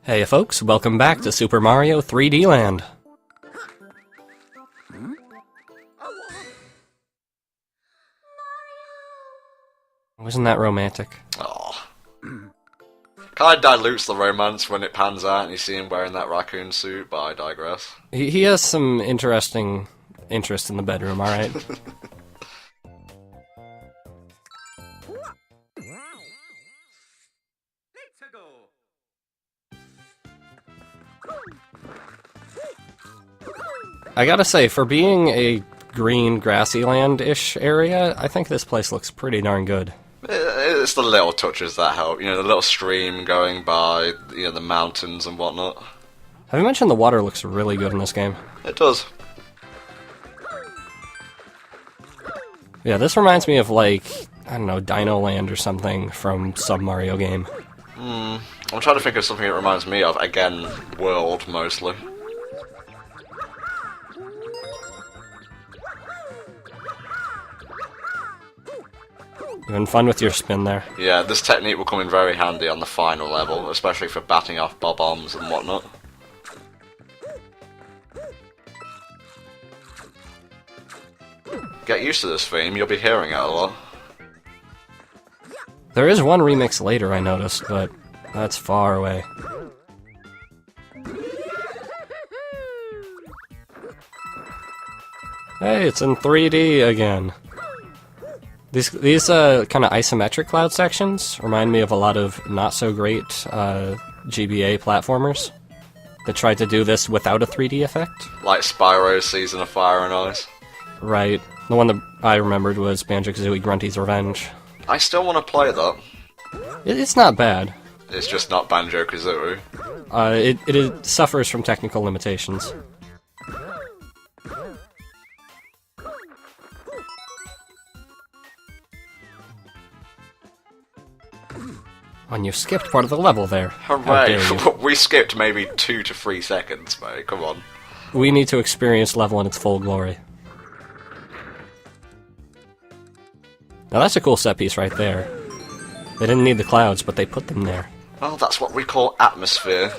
Hey folks, welcome back to Super Mario 3D Land. Wasn't that romantic? Oh. Kinda dilutes the romance when it pans out and you see him wearing that raccoon suit, but I digress. He has some interesting interest in the bedroom, alright? I gotta say, for being a green, grassy land-ish area, I think this place looks pretty darn good. It's the little touches that help, you know, the little stream going by, you know, the mountains and whatnot. Have you mentioned the water looks really good in this game? It does. Yeah, this reminds me of, like, I don't know, Dino Land or something from some Mario game. I'm trying to think of something it reminds me of. Again, world, mostly. You having fun with your spin there? Yeah, this technique will come in very handy on the final level, especially for batting off bob-ombs and whatnot. Get used to this theme, you'll be hearing it a lot. There is one remix later, I noticed, but that's far away. Hey, it's in 3D again. These kind of isometric cloud sections remind me of a lot of not-so-great GBA platformers that tried to do this without a 3D effect. Like Spyro's Season of Fire and Ice. Right. The one that I remembered was Banjo-Kazooie Grunty's Revenge. I still want to play that. It's not bad. It's just not Banjo-Kazooie. It suffers from technical limitations. And you skipped part of the level there. Hooray! We skipped maybe 2 to 3 seconds, mate. Come on. We need to experience level in its full glory. Now that's a cool set piece right there. They didn't need the clouds, but they put them there. Well, that's what we call atmosphere.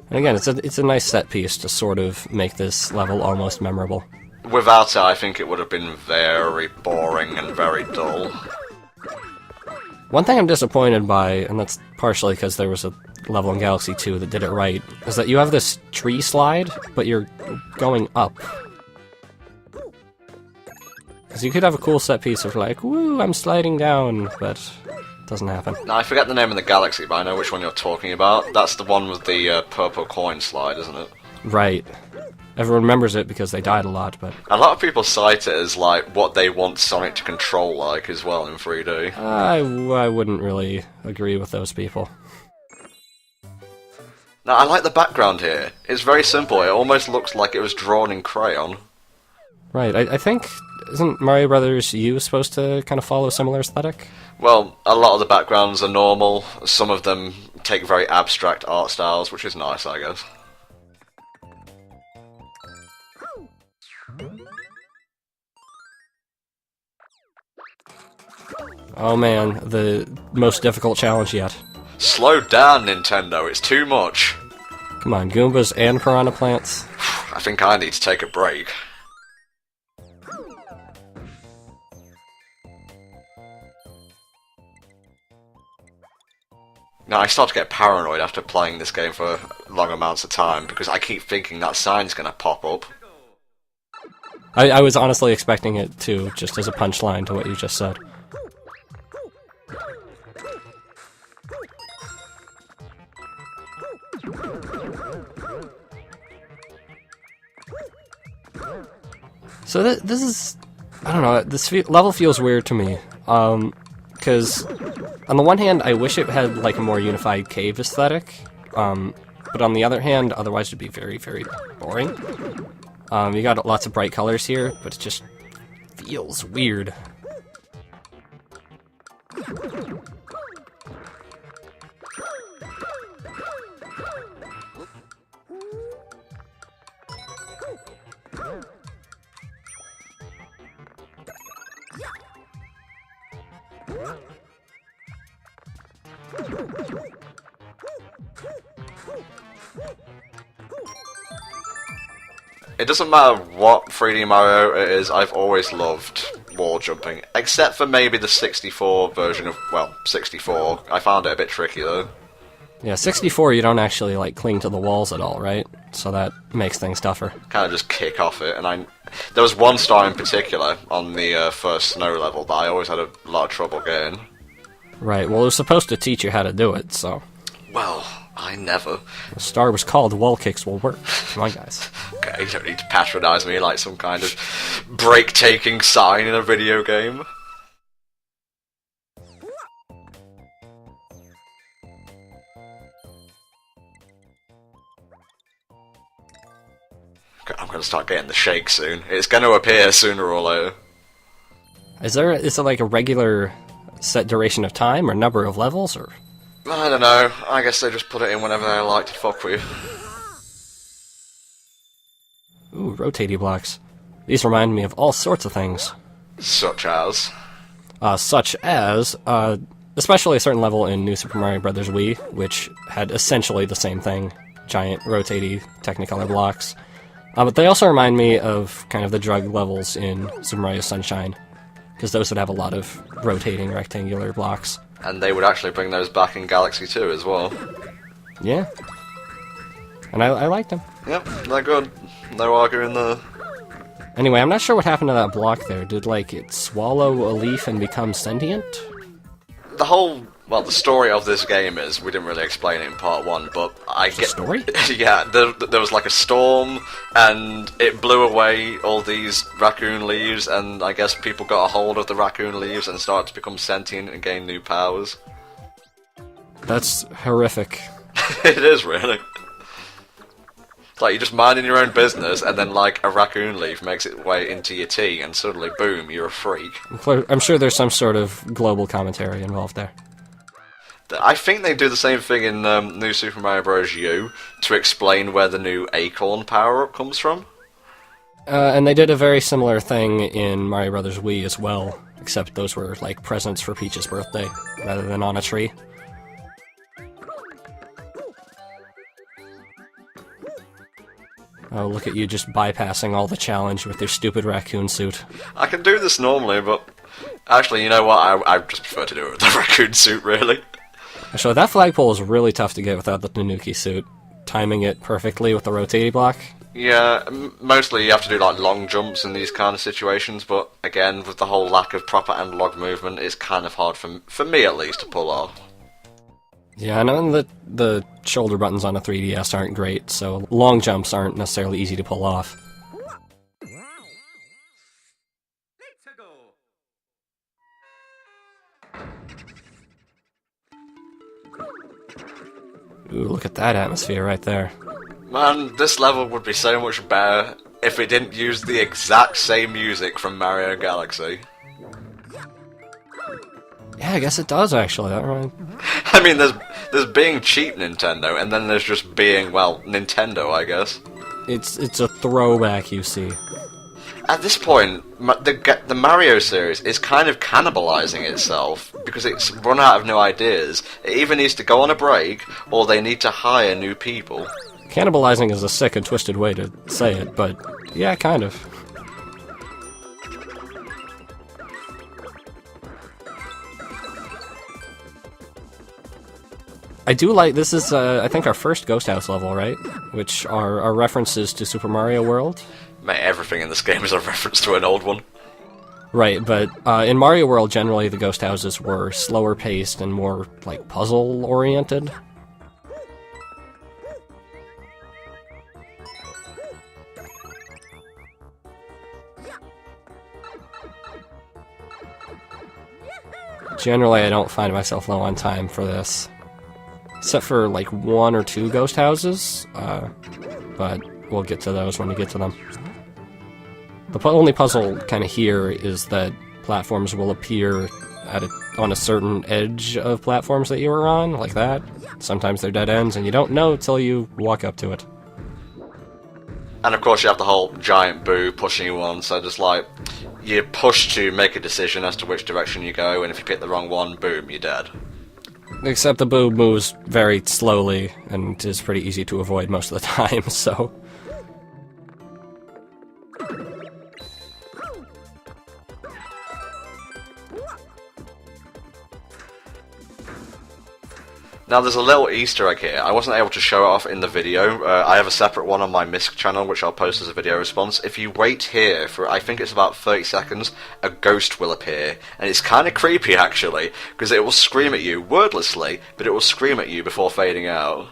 And again, it's a nice set piece to sort of make this level almost memorable. Without it, I think it would have been very boring and very dull. One thing I'm disappointed by, and that's partially because there was a level in Galaxy 2 that did it right, is that you have this tree slide, but you're going up. Because you could have a cool set piece of like, woo, I'm sliding down, but it doesn't happen. Now, I forget the name of the galaxy, but I know which one you're talking about. That's the one with the purple coin slide, isn't it? Right. Everyone remembers it because they died a lot, but... A lot of people cite it as, like, what they want Sonic to control like as well in 3D. I wouldn't really agree with those people. Now, I like the background here. It's very simple. It almost looks like it was drawn in crayon. Right, I think... Isn't Mario Brothers U supposed to kind of follow a similar aesthetic? Well, a lot of the backgrounds are normal. Some of them take very abstract art styles, which is nice, I guess. Oh man, the most difficult challenge yet. Slow down, Nintendo, it's too much. Come on, Goombas and Piranha Plants. I think I need to take a break. Now, I start to get paranoid after playing this game for long amounts of time, because I keep thinking that sign's gonna pop up. I was honestly expecting it to, just as a punchline to what you just said. So this is... I don't know, this level feels weird to me. Because on the one hand, I wish it had like a more unified cave aesthetic. But on the other hand, otherwise it'd be very, very boring. You got lots of bright colors here, but it just feels weird. It doesn't matter what 3D Mario it is, I've always loved wall jumping. Except for maybe the 64 version of, well, 64. I found it a bit tricky though. Yeah, 64 you don't actually, like, cling to the walls at all, right? So that makes things tougher. Kind of just kick off it, and there was one star in particular on the first snow level that I always had a lot of trouble getting. Right, well it was supposed to teach you how to do it, so... Well, I never. The star was called Wall Kicks Will Work. Come on, guys. Okay, you don't need to patronise me like some kind of break-taking sign in a video game. I'm gonna start getting the shake soon. It's gonna appear sooner or later. Is it like a regular set duration of time or number of levels, or...? I don't know. I guess they just put it in whenever they like to fuck with you. Ooh, rotating blocks. These remind me of all sorts of things. Such as? Especially a certain level in New Super Mario Bros. Wii, which had essentially the same thing. Giant, rotating Technicolor blocks. But they also remind me of kind of the drug levels in Super Mario Sunshine, because those would have a lot of rotating rectangular blocks. And they would actually bring those back in Galaxy 2 as well. Yeah. And I liked them. Yep, they're good. No arguing there. Anyway, I'm not sure what happened to that block there. Did, like, it swallow a leaf and become sentient? The whole... Well, the story of this game is, we didn't really explain it in part 1, but I get... Story? Yeah, there was like a storm, and it blew away all these raccoon leaves, and I guess people got a hold of the raccoon leaves and started to become sentient and gain new powers. That's horrific. It is, really. It's like you're just minding your own business, and then like a raccoon leaf makes its way into your tea, and suddenly, boom, you're a freak. I'm sure there's some sort of global commentary involved there. I think they do the same thing in New Super Mario Bros. U to explain where the new acorn power-up comes from. And they did a very similar thing in Mario Bros. Wii as well, except those were like presents for Peach's birthday, rather than on a tree. Oh, look at you just bypassing all the challenge with your stupid raccoon suit. I can do this normally, but actually, you know what? I just prefer to do it with the raccoon suit, really. Actually, that flagpole is really tough to get without the Tanuki suit. Timing it perfectly with the rotating block. Yeah, mostly you have to do like long jumps in these kind of situations, but again, with the whole lack of proper analog movement, it's kind of hard for me at least to pull off. Yeah, I know that the shoulder buttons on a 3DS aren't great, so long jumps aren't necessarily easy to pull off. Ooh, look at that atmosphere right there. Man, this level would be so much better if it didn't use the exact same music from Mario Galaxy. Yeah, I guess it does, actually. That right. I mean, there's being cheap Nintendo, and then there's just being, well, Nintendo, I guess. It's a throwback, you see. At this point, the Mario series is kind of cannibalizing itself, because it's run out of new ideas. It either needs to go on a break, or they need to hire new people. Cannibalizing is a sick and twisted way to say it, but yeah, kind of. I do like, this is, I think, our first Ghost House level, right? Which are references to Super Mario World. Mate, everything in this game is a reference to an old one. Right, but in Mario World, generally the ghost houses were slower paced and more, like, puzzle-oriented. Generally, I don't find myself low on time for this. Except for, like, 1 or 2 ghost houses, but we'll get to those when we get to them. The only puzzle kind of here is that platforms will appear on a certain edge of platforms that you were on, like that. Sometimes they're dead ends, and you don't know till you walk up to it. And of course you have the whole giant boo pushing you on, so just like, you're pushed to make a decision as to which direction you go, and if you pick the wrong one, boom, you're dead. Except the boo moves very slowly, and is pretty easy to avoid most of the time, so... Now there's a little Easter egg here. I wasn't able to show it off in the video. I have a separate one on my Misc channel which I'll post as a video response. If you wait here for, I think it's about 30 seconds, a ghost will appear. And it's kind of creepy actually, because it will scream at you, wordlessly, but it will scream at you before fading out.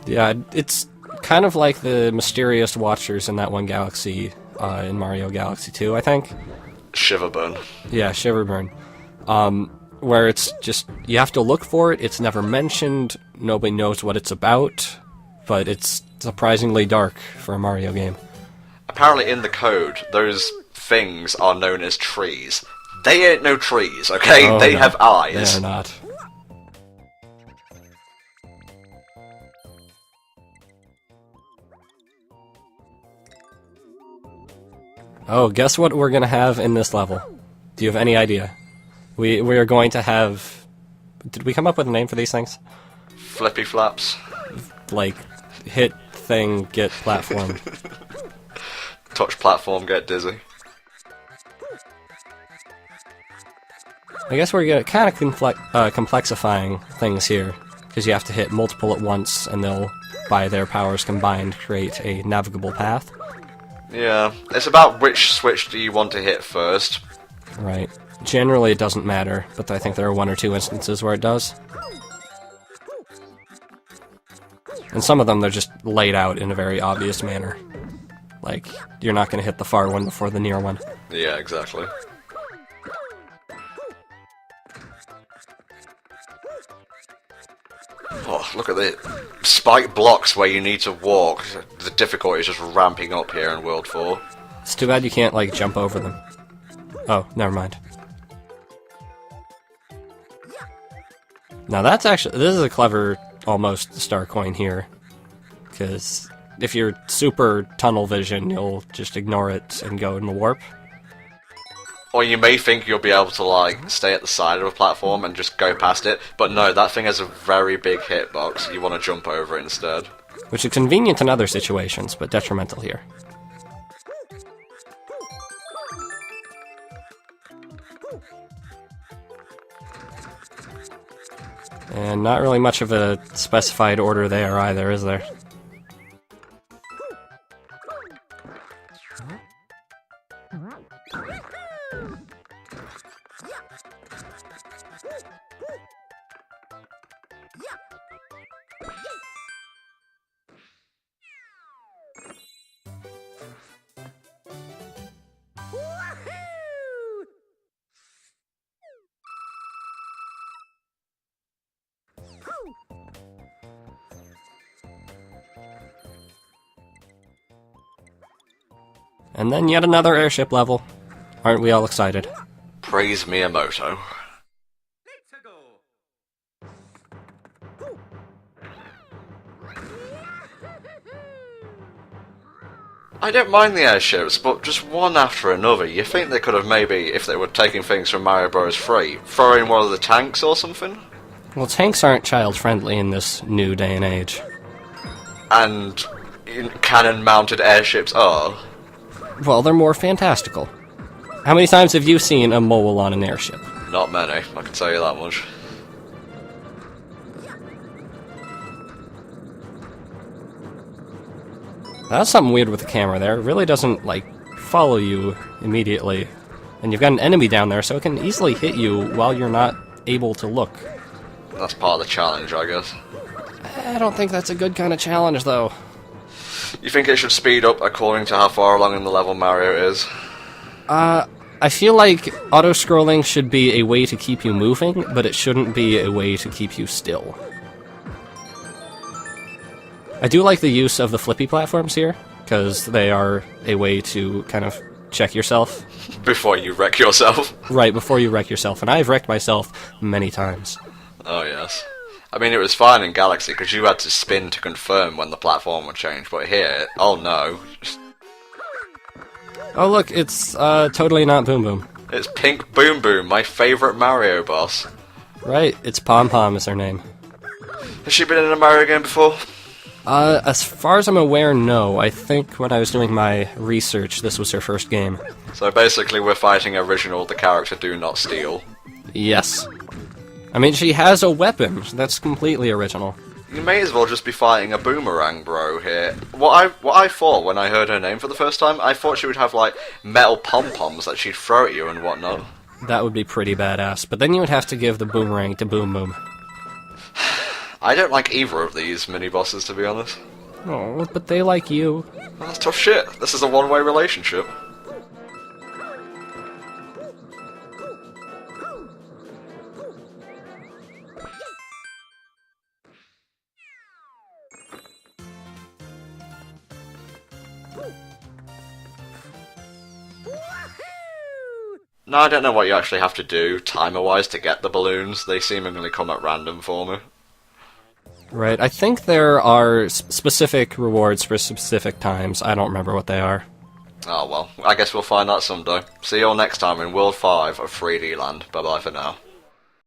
Yeah, it's kind of like the mysterious watchers in that one galaxy, in Mario Galaxy 2, I think. Shiverburn. Yeah, Shiverburn. Where it's just, you have to look for it, it's never mentioned, nobody knows what it's about, but it's surprisingly dark for a Mario game. Apparently in the code, those things are known as trees. They ain't no trees, okay? Oh, they no, have eyes. They're not. Oh, guess what we're gonna have in this level? Do you have any idea? We are going to have... Did we come up with a name for these things? Flippy flaps. Like, hit thing, get platform. Touch platform, get dizzy. I guess we're kind of complexifying things here, because you have to hit multiple at once, and they'll, by their powers combined, create a navigable path. Yeah, it's about which switch do you want to hit first. Right. Generally it doesn't matter, but I think there are one or two instances where it does. And some of them they're just laid out in a very obvious manner. Like, you're not going to hit the far one before the near one. Yeah, exactly. Oh, look at the spike blocks where you need to walk. The difficulty is just ramping up here in World 4. It's too bad you can't, like, jump over them. Oh, never mind. Now that's actually, this is a clever, almost star coin here, because if you're super tunnel vision, you'll just ignore it and go in the warp. Or you may think you'll be able to, like, stay at the side of a platform and just go past it, but no, that thing has a very big hitbox, you want to jump over it instead. Which is convenient in other situations, but detrimental here. And not really much of a specified order there either, is there? And then yet another airship level. Aren't we all excited? Praise Miyamoto. I don't mind the airships, but just one after another. You think they could have maybe, if they were taking things from Mario Bros. 3, throw in one of the tanks or something? Well, tanks aren't child-friendly in this new day and age. And cannon-mounted airships are? Well, they're more fantastical. How many times have you seen a mole on an airship? Not many, I can tell you that much. That's something weird with the camera there. It really doesn't, like, follow you immediately. And you've got an enemy down there, so it can easily hit you while you're not able to look. That's part of the challenge, I guess. I don't think that's a good kind of challenge, though. You think it should speed up according to how far along in the level Mario is? I feel like auto-scrolling should be a way to keep you moving, but it shouldn't be a way to keep you still. I do like the use of the flippy platforms here, because they are a way to kind of check yourself. Before you wreck yourself? Right, before you wreck yourself, and I've wrecked myself many times. Oh yes. I mean, it was fine in Galaxy because you had to spin to confirm when the platform would change, but here, oh no. Oh look, it's totally not Boom Boom. It's Pink Boom Boom, my favourite Mario boss. Right, it's Pom Pom is her name. Has she been in a Mario game before? As far as I'm aware, no. I think when I was doing my research, this was her first game. So basically we're fighting original, the character Do Not Steal. Yes. I mean, she has a weapon. That's completely original. You may as well just be fighting a boomerang bro here. What I thought when I heard her name for the first time, I thought she would have like metal pom-poms that she'd throw at you and whatnot. That would be pretty badass, but then you would have to give the boomerang to Boom Boom. I don't like either of these mini-bosses, to be honest. Oh, but they like you. Well, that's tough shit. This is a one-way relationship. No, I don't know what you actually have to do, timer-wise, to get the balloons. They seemingly come at random for me. Right, I think there are specific rewards for specific times. I don't remember what they are. Oh well, I guess we'll find out someday. See you all next time in World 5 of 3D Land. Bye bye for now.